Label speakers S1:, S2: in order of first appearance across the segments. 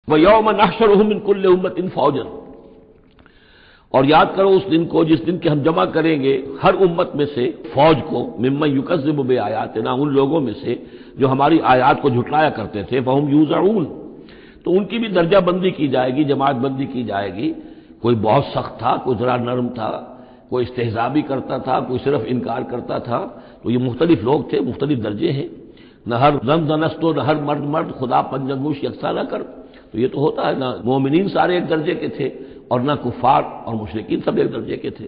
S1: وَيَوْمَ نَحْشُرُهُم مِّن كُلِّ أُمَّةٍ فَوْجًا، اور یاد کرو اس دن کو جس دن کہ ہم جمع کریں گے ہر امت میں سے فوج کو، ممن یکذب بآیاتنا، ان لوگوں میں سے جو ہماری آیات کو جھٹلایا کرتے تھے، فہم یوزعون، تو ان کی بھی درجہ بندی کی جائے گی، جماعت بندی کی جائے گی۔ کوئی بہت سخت تھا، کوئی ذرا نرم تھا، کوئی استہزاء بھی کرتا تھا، کوئی صرف انکار کرتا تھا، تو یہ مختلف لوگ تھے، مختلف درجے ہیں۔ نہ ہر زن زنستو، نہ ہر مرد مرد، خدا پنجنگوش یکساں نہ کر، تو یہ تو ہوتا ہے نا، مومنین سارے ایک درجے کے تھے اور نہ کفار اور مشرکین سب ایک درجے کے تھے۔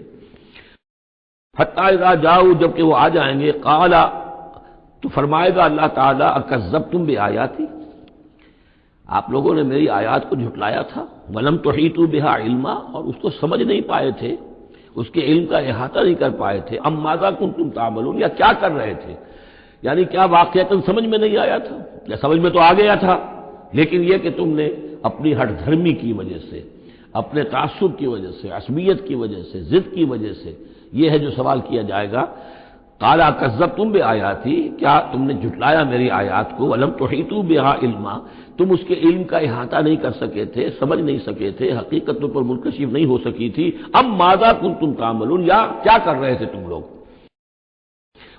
S1: حتی اذا جاؤ، جب کہ وہ آ جائیں گے، قال، تو فرمائے گا اللہ تعالیٰ، اکذبتم بآیاتی، آپ لوگوں نے میری آیات کو جھٹلایا تھا، ولم تحیطوا بہا علما، اور اس کو سمجھ نہیں پائے تھے، اس کے علم کا احاطہ نہیں کر پائے تھے، ام ماذا کنتم تعملون، یا کیا کر رہے تھے، یعنی کیا واقعتاً سمجھ میں نہیں آیا تھا، یا سمجھ میں تو آ گیا تھا، لیکن یہ کہ تم نے اپنی ہٹ دھرمی کی وجہ سے، اپنے تعصب کی وجہ سے، عصبیت کی وجہ سے، ضد کی وجہ سے، یہ ہے جو سوال کیا جائے گا۔ قال کذبتم بآیاتی، کیا تم نے جھٹلایا میری آیات کو، ولم تحیطوا بہا علما، تم اس کے علم کا احاطہ نہیں کر سکے تھے، سمجھ نہیں سکے تھے، حقیقت پر منکشف نہیں ہو سکی تھی، ام ماذا کنتم تعملون، یا کیا کر رہے تھے تم لوگ۔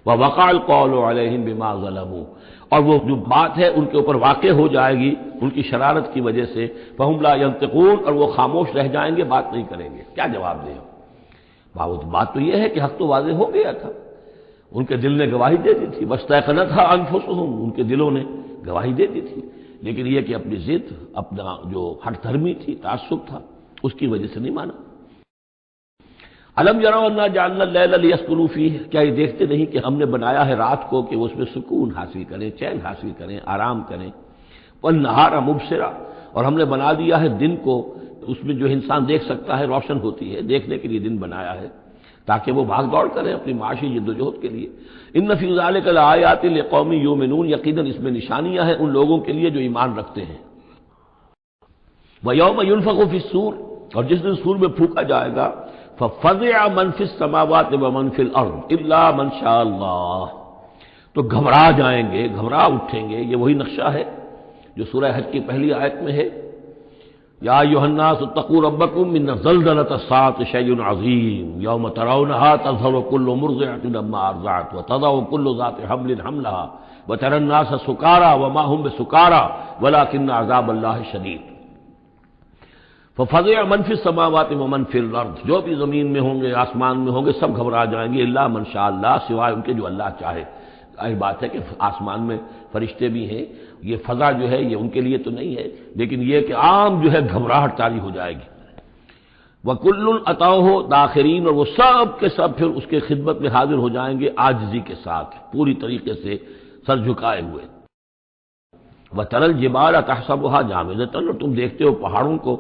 S1: ووقع القول علیہم بما ظلموا، اور وہ جو بات ہے ان کے اوپر واقع ہو جائے گی ان کی شرارت کی وجہ سے، فہم لا ینطقون، اور وہ خاموش رہ جائیں گے، بات نہیں کریں گے، کیا جواب دیں۔ بات تو یہ ہے کہ حق تو واضح ہو گیا تھا، ان کے دل نے گواہی دے دی تھی، واستيقنتها انفسهم، ان کے دلوں نے گواہی دے دی تھی، لیکن یہ کہ اپنی ضد، اپنا جو ہٹ دھرمی تھی، تعصب تھا، اس کی وجہ سے نہیں مانا۔ الم یروا انا جعلنا اللیل لیسکنوا فیہ، کیا یہ دیکھتے نہیں کہ ہم نے بنایا ہے رات کو کہ وہ اس میں سکون حاصل کریں، چین حاصل کریں، آرام کریں، والنہار مبصرا، اور ہم نے بنا دیا ہے دن کو، اس میں جو انسان دیکھ سکتا ہے، روشن ہوتی ہے، دیکھنے کے لیے دن بنایا ہے تاکہ وہ بھاگ دوڑ کریں اپنی معاشی جدوجہد کے لیے۔ ان فی ذلک لآیات لقوم یؤمنون، یقیناً اس میں نشانیاں ہیں ان لوگوں کے لیے جو ایمان رکھتے ہیں۔ ویوم ینفخ فی الصور، اور جس دن سور میں پھونکا جائے گا، ففزع من فی السماوات ومن فی الارض الا من شاء اللہ، تو گھبرا جائیں گے، گھبرا اٹھیں گے، یہ وہی نقشہ ہے جو سورہ حج کی پہلی آیت میں ہے، یا ایھا الناس اتقوا ربکم ان زلزلۃ الساعۃ شیء عظیم یوم ترونها تذہل کل مرضعۃ عما ارضعت وتضع کل ذات حمل حملها وترى الناس سکارى وما هم بسکارى ولكن عذاب اللہ شدید۔ ففزع من فی السماوات ومن فی الارض، جو بھی زمین میں ہوں گے، آسمان میں ہوں گے، سب گھبرا جائیں گے، الا من شاء اللہ، سوائے ان کے جو اللہ چاہے۔ ظاہر بات ہے کہ آسمان میں فرشتے بھی ہیں، یہ فضا جو ہے یہ ان کے لیے تو نہیں ہے، لیکن یہ کہ عام جو ہے گھبراہٹ طاری ہو جائے گی۔ وَكُلٌّ أَتَوْهُ دَاخِرِينَ، اور وہ سب کے سب پھر اس کے خدمت میں حاضر ہو جائیں گے عاجزی کے ساتھ، پوری طریقے سے سر جھکائے ہوئے۔ وَتَرَى الْجِبَالَ تَحْسَبُهَا جَامِدَةً، اور تم دیکھتے ہو پہاڑوں کو،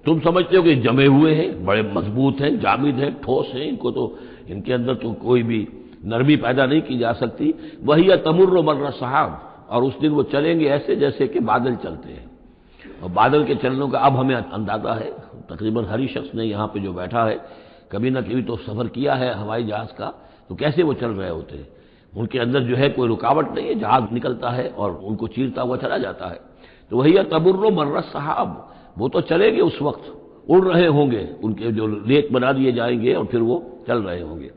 S1: تم سمجھتے ہو کہ جمے ہوئے ہیں، بڑے مضبوط ہیں، جامد ہیں، ٹھوس ہیں، ان کو تو ان کے اندر تو کوئی بھی نرمی پیدا نہیں کی جا سکتی۔ وَهِيَ تَمُرُّ مَرَّ السَّحَابِ، اور اس دن وہ چلیں گے ایسے جیسے کہ بادل چلتے ہیں، اور بادل کے چلنے کا اب ہمیں اندازہ ہے، تقریباً ہر ہی شخص نے یہاں پہ جو بیٹھا ہے کبھی نہ کبھی تو سفر کیا ہے ہوائی جہاز کا، تو کیسے وہ چل رہے ہوتے ہیں، ان کے اندر جو ہے کوئی رکاوٹ نہیں ہے، جہاز نکلتا ہے اور ان کو چیرتا ہوا چلا جاتا ہے۔ تو وہی تمر مر السحاب، وہ تو چلیں گے، اس وقت اڑ رہے ہوں گے، ان کے جو لیک بنا دیے جائیں گے اور پھر وہ چل رہے ہوں گے۔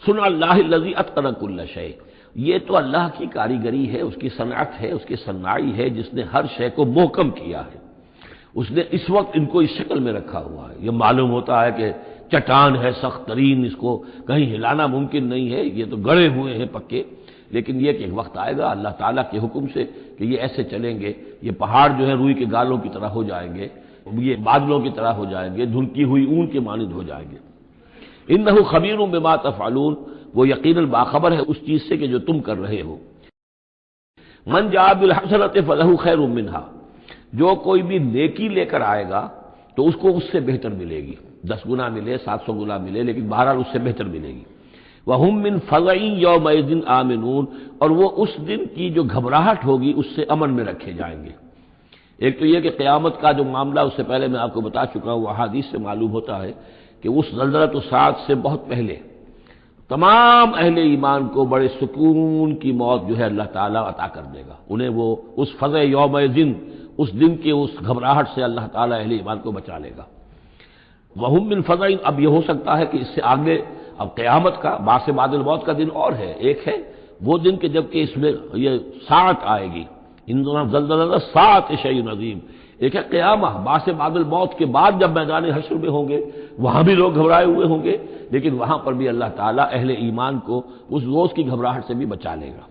S1: صنع اللہ الذی اتقن کل شیء، یہ تو اللہ کی کاریگری ہے، اس کی صنعت ہے، اس کی صنائی ہے، جس نے ہر شے کو محکم کیا ہے، اس نے اس وقت ان کو اس شکل میں رکھا ہوا ہے۔ یہ معلوم ہوتا ہے کہ چٹان ہے سخت ترین، اس کو کہیں ہلانا ممکن نہیں ہے، یہ تو گڑے ہوئے ہیں پکے، لیکن یہ کہ ایک وقت آئے گا اللہ تعالیٰ کے حکم سے کہ یہ ایسے چلیں گے، یہ پہاڑ جو ہے روئی کے گالوں کی طرح ہو جائیں گے، یہ بادلوں کی طرح ہو جائیں گے، دھنکی ہوئی اون کے مانند ہو جائیں گے۔ انہ خبیر بما تفعلون، وہ یقیناً باخبر ہے اس چیز سے کہ جو تم کر رہے ہو۔ من جاء بالحسنۃ فلہ خیر منہا، جو کوئی بھی نیکی لے کر آئے گا تو اس کو اس سے بہتر ملے گی، 10 گنا ملے، 700 گنا ملے، لیکن بہرحال اس سے بہتر ملے گی۔ وہم من فزع یومئذ آمنون، اور وہ اس دن کی جو گھبراہٹ ہوگی اس سے امن میں رکھے جائیں گے۔ ایک تو یہ کہ قیامت کا جو معاملہ، اس سے پہلے میں آپ کو بتا چکا ہوں، احادیث سے معلوم ہوتا ہے کہ اس زلزلۃ الساعۃ سے بہت پہلے تمام اہل ایمان کو بڑے سکون کی موت جو ہے اللہ تعالیٰ عطا کر دے گا، انہیں وہ اس فزع یومئذ، اس دن کی اس گھبراہٹ سے اللہ تعالیٰ اہل ایمان کو بچا لے گا۔ وہم من فزع، اب یہ ہو سکتا ہے کہ اس سے آگے اب قیامت کا بعث بعد الموت کا دن اور ہے، ایک ہے وہ دن کہ جب کہ اس میں یہ ساعت آئے گی، ان زلزلہ ساعت شیء عظیم، ایک ہے قیامہ بعث بعد الموت کے بعد جب میدان حشر میں ہوں گے، وہاں بھی لوگ گھبرائے ہوئے ہوں گے، لیکن وہاں پر بھی اللہ تعالیٰ اہل ایمان کو اس روز کی گھبراہٹ سے بھی بچا لے گا۔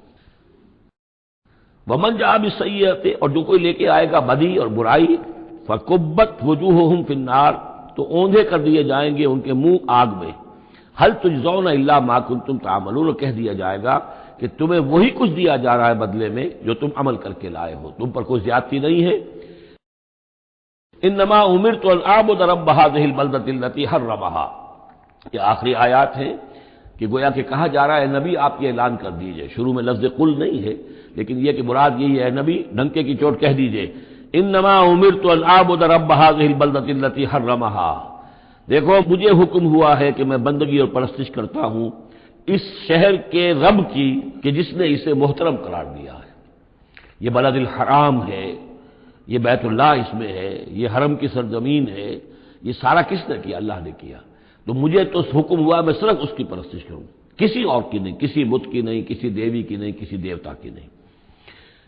S1: ومن جاء بالسیئۃ، اور جو کوئی لے کے آئے گا بدی اور برائی، فکبت وجوہہم فی النار، تو اوندھے کر دیے جائیں گے ان کے منہ آگ میں، هل تجزون الا ما کنتم تعملون، کہہ دیا جائے گا کہ تمہیں وہی کچھ دیا جا رہا ہے بدلے میں جو تم عمل کر کے لائے ہو، تم پر کوئی زیادتی نہیں ہے۔ انما امرت ان اعبد رب هذه البلدۃ التي حرمها، یہ آخری آیات ہیں کہ گویا کہ کہا جا رہا ہے نبی آپ یہ اعلان کر دیجئے، شروع میں لفظ قل نہیں ہے لیکن یہ کہ مراد یہی ہے نبی ڈنکے کی چوٹ کہہ دیجئے، انما امرت ان اعبد رب هذه البلدۃ التي حرمها، دیکھو مجھے حکم ہوا ہے کہ میں بندگی اور پرستش کرتا ہوں اس شہر کے رب کی کہ جس نے اسے محترم قرار دیا ہے، یہ بلد الحرام ہے، یہ بیت اللہ اس میں ہے، یہ حرم کی سرزمین ہے، یہ سارا کس نے کیا؟ اللہ نے کیا، تو مجھے تو حکم ہوا میں صرف اس کی پرستش کروں، کسی اور کی نہیں، کسی بت کی نہیں، کسی دیوی کی نہیں، کسی دیوتا کی نہیں۔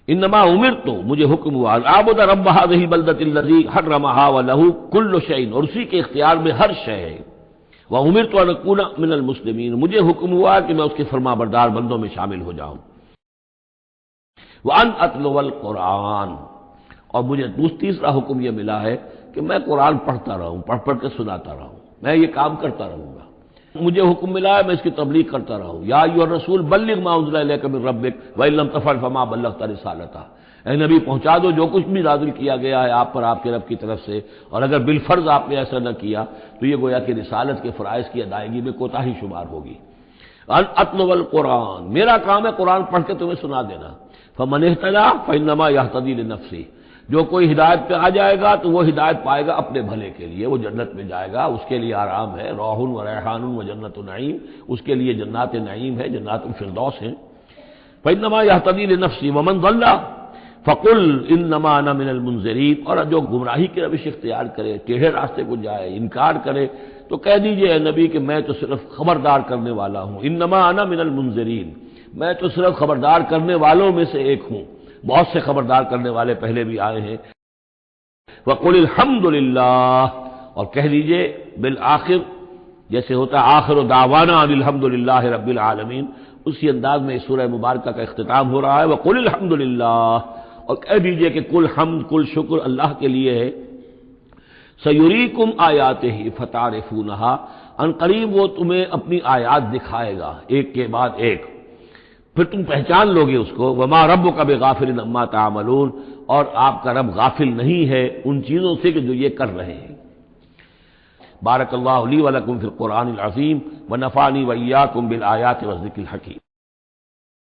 S1: انما امرت، مجھے حکم ہوا اعبد رب هذه البلدۃ التي حرمها وله كل شيء، اور اسی کے اختیار میں ہر شے ہے، وامرت ان اكون من المسلمین، مجھے حکم ہوا کہ میں اس کے فرما بردار بندوں میں شامل ہو جاؤں، وان اتلو القرآن، اور مجھے تیسرا حکم یہ ملا ہے کہ میں قرآن پڑھتا رہوں، پڑھ پڑھ کے سناتا رہوں، میں یہ کام کرتا رہوں گا، مجھے حکم ملا ہے میں اس کی تبلیغ کرتا رہوں، یا ایھا الرسول بلغ ما انزل الیک من ربک وان لم تفعل فما بلغت رسالتہ، اے نبی پہنچا دو جو کچھ بھی نازل کیا گیا ہے آپ پر آپ کے رب کی طرف سے، اور اگر بالفرض آپ نے ایسا نہ کیا تو یہ گویا کہ رسالت کے فرائض کی ادائیگی میں کوتاہی شمار ہوگی۔ ان اتلو القرآن، میرا کام ہے قرآن پڑھ کے تمہیں سنا دینا، فمن اہتدی فانما یہتدی لنفسہ، جو کوئی ہدایت پہ آ جائے گا تو وہ ہدایت پائے گا اپنے بھلے کے لیے، وہ جنت میں جائے گا، اس کے لیے آرام ہے، روح و ریحان و جنت نعیم، اس کے لیے جنات نعیم ہے، جنات الفردوس ہیں۔ فانما یہتدی لنفسہ ومن ضل فقل انما انا من المنذرین، اور جو گمراہی کی روش اختیار کرے، ٹیڑھے راستے کو جائے، انکار کرے، تو کہہ دیجئے اے نبی کہ میں تو صرف خبردار کرنے والا ہوں، انما انا من المنذرین، میں تو صرف خبردار کرنے والوں میں سے ایک ہوں، بہت سے خبردار کرنے والے پہلے بھی آئے ہیں۔ وقل الحمد للہ، اور کہہ دیجئے بالآخر، جیسے ہوتا ہے آخر دعوانا ان الحمد للہ رب العالمین، اسی انداز میں اس سورہ مبارکہ کا اختتام ہو رہا ہے، وقل الحمد للہ، اور کہہ دیجئے کہ کل حمد کل شکر اللہ کے لیے ہے، سیریکم آیاتہ فتعرفونہا، ان قریب وہ تمہیں اپنی آیات دکھائے گا ایک کے بعد ایک، پھر تم پہچان لوگے اس کو، وما ربک بغافل عما تعملون، اور آپ کا رب غافل نہیں ہے ان چیزوں سے کہ جو یہ کر رہے ہیں۔ بارک اللہ لی ولکم فی القرآن العظیم ونفعنی وإیاکم بالآیات والذکر الحکیم۔